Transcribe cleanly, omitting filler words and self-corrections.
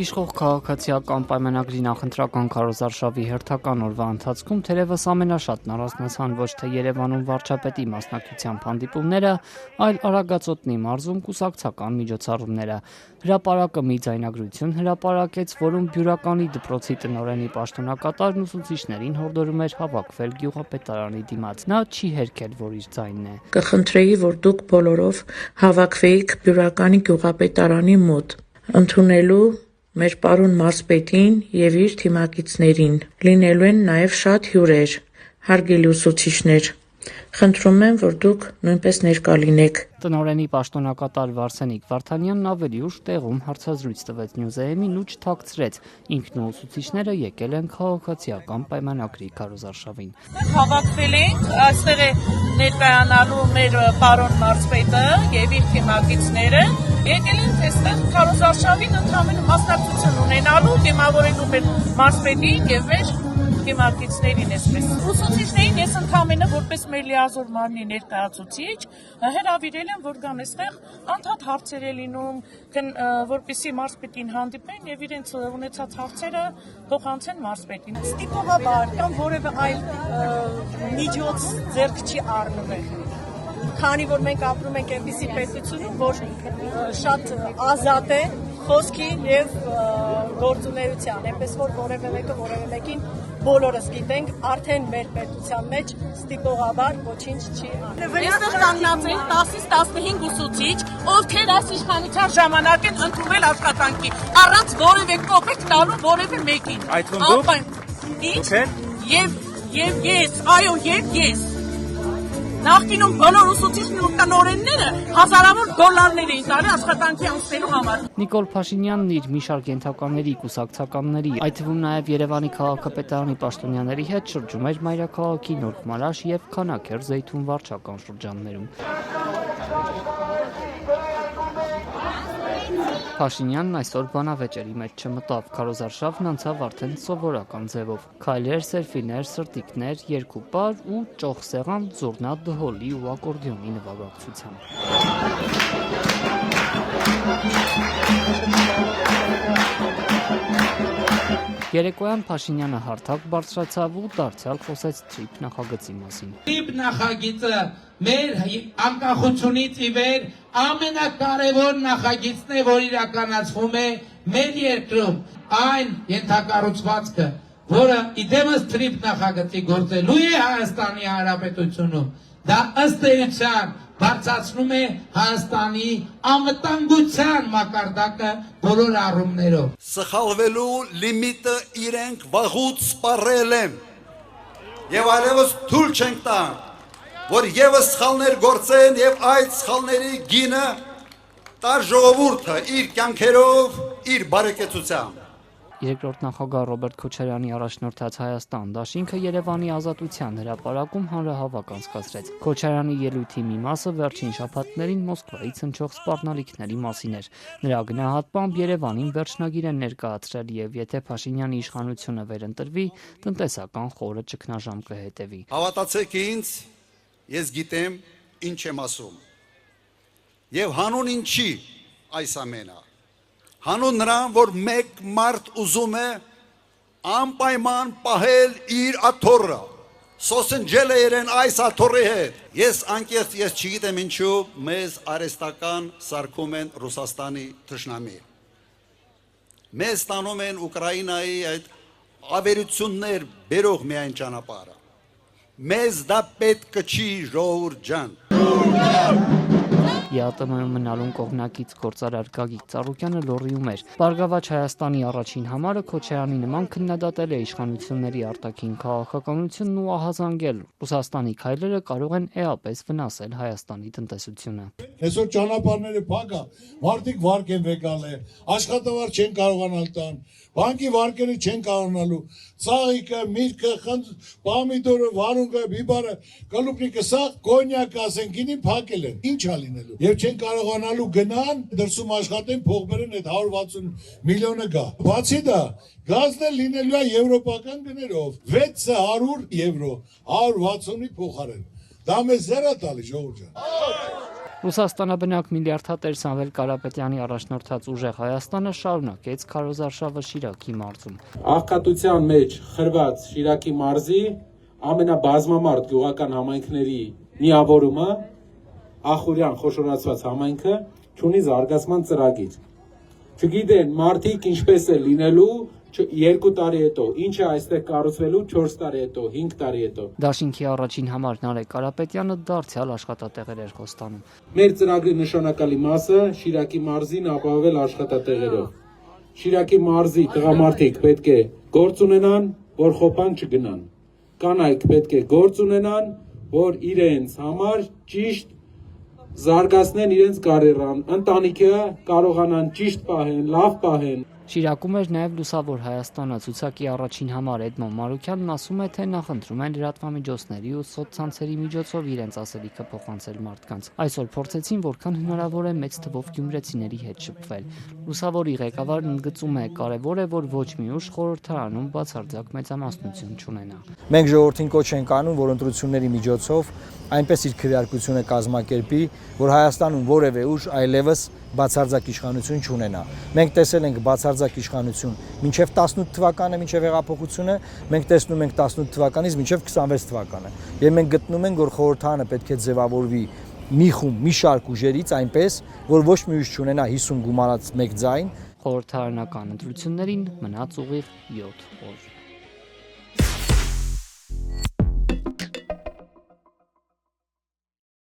Իշխող քաղաքացիական պայմանագրի նախընտրական քարոզարշավի հերթական օրվա ընթացքում թերևս ամենաշատն առանձնացան ոչ թե Երևանում վարչապետի մասնակցությամբ հանդիպումները, այլ Արագածոտնի մարզում կուսակցական միջոցառումները։ Հրապարակը մի ձայնագրություն հրապարակեց, որում Բյուրականի դպրոցի տնօրենի պաշտոնակատարն ուսուցիչներին հորդորում էր հավաքվել գյուղապետարանի դիմաց։ Նա չի հերքել, որ իր ձայնն է։ Կխնդրեի, որ դուք բոլորով հավաքվեիք Բյուրականի գյուղապետարանի մոտ, ընդունելու մեր պարոն մարզպետին եւ իր թիմակիցներին։ Լինելու են նաեւ շատ հյուրեր, հարգելի ուսուցիչներ։ Խնդրում եմ, որ դուք նույնպես ներկա լինեք։ Տնօրենի պաշտոնակատար Վարսենիկ Վարդանյանն ավելի ուշ տեղում հարցազրույց տվեց Նյուզերեմին ու չթաքցրեց, ինքն ու ուսուցիչները եկել են քաղաքացիական պայմանագրի քարոզարշավին։ Հավաքվել ենք, այստեղ է ներկայանալու մեր պարոն մարզպետը եւ իր թիմակիցները։ Եկել են այստեղ քարոզարշավին ընդհանուր մասնակցություն ունենալու, դիմավորելու մեր մարզպետին եւ մեր թիմակիցներին այսպես։ Ուսուցիչներին ես ընդհանրապես որպես մեր լիազոր մարմնի ներկայացուցիչ հրավիրել եմ, որ գան այստեղ անդադ հարցեր է լինում, որպեսզի մարզպետին հանդիպեն եւ իրենց ունեցած հարցերը փոխանցեն մարզպետին։ Ստիպողաբար կամ որևէ այլ միջոց ձեռք չի առնվել։ Քանի որ մենք ապրում ենք այնպիսի պետությունում, որ շատ ազատ է խոսքի եւ գործունեության, այնպես որ որևէ մեկին բոլորս գիտենք, արդեն մեր պետության մեջ ստիպողաբար ոչինչ չի արվում։ Այստեղ կանգնած են 10-ից 15 ուսուցիչ, ովքեր այս իշխանության ժամանակ են ընդունել աշխատանքի, առանց որևէ կոպեկ տալու որևէ մեկին։ Այդ թվում Եվ ես Նախկինում բոլոր ուսուցիչներ ու տնօրենները հազարավոր դոլարներ էին տալի աշխատանքի անցնելու համար։ Նիկոլ Փաշինյանն իր մի շարք ենթականների, կուսակցականների, այդ թվում նաև Երևանի քաղաքապետարանի պաշտոնյաների հետ շրջում էր մայրաքաղաքի Նորմարաշ եւ Քանաքեր Զեյթուն վարչական շրջաններում։ Փաշինյանն այսօր բանավեճերի մեջ չմտավ, քարոզարշավն անցավ արդեն սովորական ձևով։ Քայլեր, սելֆիներ, սրտիկներ, երկու պար ու ճոխ սեղան զուռնա, դհոլի ու ակորդեոնի նվագակցությամբ։ Երեկոյան Փաշինյանը հարթակ բարձրացավ ու դարձյալ խոսեց TRIP նախագծի մասին։ TRIP նախագիծը մեր անկախությունից ի վեր ամենակարևոր նախագիծն է, որ իրականացվում է մեր երկրում։ Այն ենթակառուցվածքը, որը իդեմս TRIP նախագծի գործելու է Հայաստանի Հանրապետությունում, դա ըստ էության բարձրացնում է Հայաստանի անվտանգության մակարդակը բոլոր առումներով։ Սխալվելու լիմիտը իրենք վաղուց սպառել են եւ այլևս թույլ չենք տա, որ եւս սխալներ գործեն եւ այդ սխալների գինը տա ժողովուրդը իր կյանքերով, իր բարեկեցությամբ։ Երկրորդ նախագահ Ռոբերտ Քոչարյանի առաջնորդած Հայաստան դաշինքը Երևանի Ազատության հրապարակում հանրահավաք անցկացրեց։ Քոչարյանի ելույթի մի մասը վերջին շաբաթներին Մոսկվայից հնչող սպառնալիքների մասին էր։ Նրա գնահատմամբ Երևանին վերջնագիր են ներկայացրել եւ եթե Փաշինյանի իշխանությունը վերընտրվի, տնտեսական խորը ճգնաժամ կհետևի։ Հավատացեք ինձ, ես գիտեմ ինչ եմ ասում։ Եվ հանուն ինչի այս ամենը։ Հանուն նրան, որ մեկ մարդ ուզում է անպայման պահել իր աթոռը, սոսնջել է իրեն այս աթոռի հետ։ Ես անկեղծ, ես չգիտեմ ինչու մեզ արհեստական սարքում են Ռուսաստանի թշնամի։ Մեզ տանում են Ուկրաինայի այդ ավերություններ բերող միայն ճանապարհը։ Մեզ դա պետք չի, ժողովուրդ ջան։ ԵԱՏՄ-ում մնալուն կողմնակից գործարար Գագիկ Ծառուկյանը լոռիում էր։ Բարգավաճ Հայաստանի առաջին համարը Քոչարյանի նման քննադատել է իշխանությունների արտաքին քաղաքականությունն ու ահազանգել։ Ռուսաստանի քայլերը կարող են էապես վնասել Հայաստանի տնտեսությունը։ Այսօր ճանապարհները փակ է, մարդիկ վարկ են վեկալ է, աշխատավար չեն կարողանալ տան, բանկի վարկերը չեն կարողանալու, ծաղիկը, միրգը, պամիդորը, վարունգը, բիբարը, կալուպնիկը, սա կոնյակը, ասեն, գինին փակել են։ Ինչ է լինելու։ Եվ չեն կարողանալու գնան, դրսում աշխատեն, փող բերեն, այդ 160 միլիոնը գա։ Բացի դա, գազն էլ լինելու է եվրոպական գներով, 600 եվրո, 160-ի փոխարեն։ Դա մեզ զերա տալի, ժողովուրդ ջան։ Ռուսաստանաբնակ միլիարդատեր Սամվել Կարապետյանի առաջնորդած ուժեղ Հայաստանը շարունակեց քարոզարշավը Շիրակի մարզում։ Աղքատության մեջ խրված Շիրակի մարզի ամենաբազմամարդ գյուղական համայնքների միավորումը Ախուրյան խոշորացված համայնքը ունի զարգացման ծրագիր։ Չգիտեն մարդիկ ինչպես է լինելու 2 տարի հետո, ինչ է այստեղ կառուցվելու 4 տարի հետո, 5 տարի հետո։ Դաշինքի առաջին համար Նարեկ Կարապետյանը դարձյալ աշխատատեղեր էր խոստանում։ Մեր ծրագրի նշանակալի մասը Շիրակի մարզին ապահովել աշխատատեղերով։ Շիրակի մարզի տղամարդիկ պետք է գործ ունենան, որ խոպան չգնան։ Կանայք պետք է գործ ունենան, որ իրենց համար ճիշտ զարգացնեն իրենց կարիերան, ընտանիքը կարողանան ճիշտ պահեն, լավ պահեն։ Շիրակում էր նաև Լուսավոր Հայաստանը ցուցակի առաջին համար Էդմոն Մարուքյանն ասում է, թե նախընտրում են լրատվամիջոցների ու սոցցանցերի միջոցով իրենց ասելիքը փոխանցել մարդկանց։ Այսօր փորձեցին որքան հնարավոր է մեծ թվով գյումրեցիների հետ շփվել։ Լուսավորի ղեկավարն ընդգծում է, կարևոր է, որ ոչ մի ուժ խորհրդարանում բացարձակ մեծամասնություն չունենա։ Մենք ժողովրդին կոչ ենք անում, որ ընտրությունների միջոցով այնպես իր քվեարկությունը կազմակերպի, որ Հայաստանում որևէ ուժ այլևս բացարձակ իշխանություն չունենա։ Մենք տեսել ենք բացարձակ իշխանություն մինչև 18 թվականը, մինչև հեղափոխությունը, մենք տեսնում ենք 18 թվականից մինչև 26 թվականը։ Եվ մենք գտնում ենք, որ խորհրդարանը պետք է ձևավորվի մի խումբ, մի շարք ուժերից այնպես, որ ոչ մի ուժ չունենա 50 գումարած 1 ձայն։ Խորհրդարանական ընտրություններին մնաց ուղիղ 7 օր։